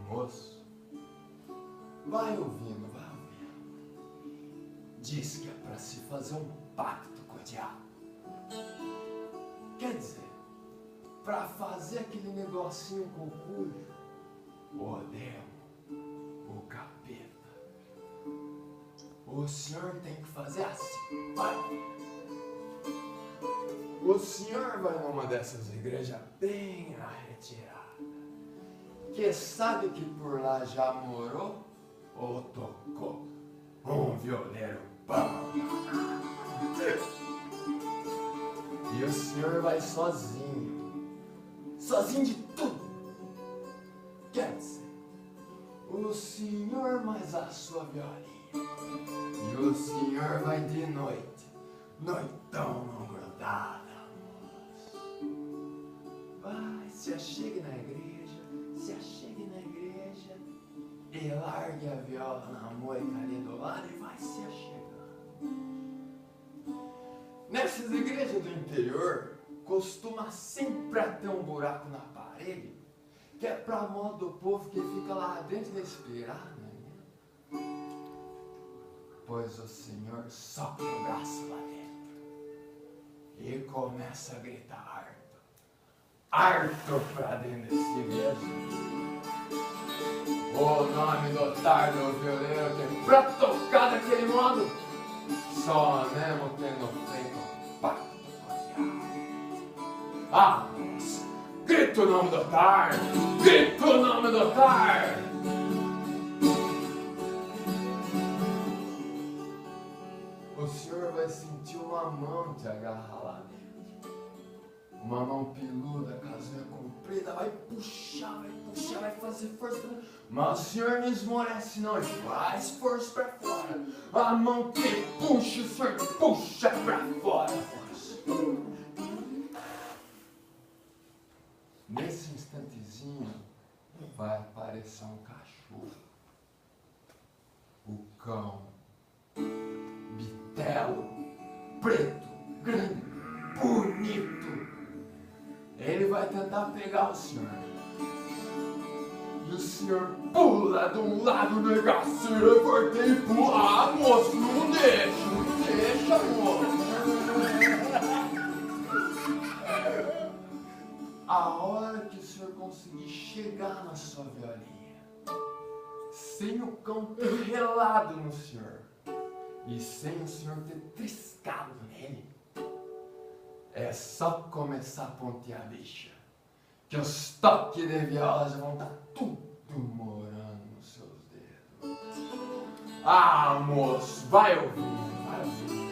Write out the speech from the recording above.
Moço, vai ouvindo, vai ouvindo. Diz que é para se fazer um pacto com o diabo. Quer dizer, para fazer aquele negocinho com o cujo, o demo, o capeta. O senhor tem que fazer assim, vai. O senhor vai numa dessas igrejas bem retirada, que sabe que por lá já morou ou tocou um violeiro bom. E o senhor vai sozinho, sozinho de tudo. Quer dizer, o senhor mais a sua violinha. E o senhor vai de noite, noitão não grudada, moço. Vai, se achegue na igreja, e largue a viola na moita ali do lado e vai se achegando. Nessas igrejas do interior, costuma sempre ter um buraco na parede, que é pra modo do povo que fica lá dentro respirar, né? Pois o senhor sopra o braço lá dentro e começa a gritar harto pra dentro desse mesmo. O nome do otário do violeiro que é pra tocar daquele modo, só mesmo tendo feito um pacto com o diabo. Ah, moço, grita o nome do otário, grita o nome do otário. O senhor vai sentir uma mão te agarrar lá dentro. Uma mão peluda, casinha comprida, vai puxar, vai fazer força. Mas o senhor não esmorece não, ele faz força pra fora. A mão que puxa, o senhor puxa pra fora. Nesse instantezinho vai aparecer um cachorro. O cão, bitelo, preto, grande, bonito. Ele vai tentar pegar o senhor. E o senhor pula de um lado do negaceiro, cortei e pula. Ah, moço, não deixa, moço. A hora que o senhor conseguir chegar na sua violinha, sem o cão ter relado no senhor, e sem o senhor ter triscado nele, é só começar a pontear a bicha, que os toques de viola já vão estar tudo morando nos seus dedos. Ah, moço, vai ouvindo, vai ouvindo.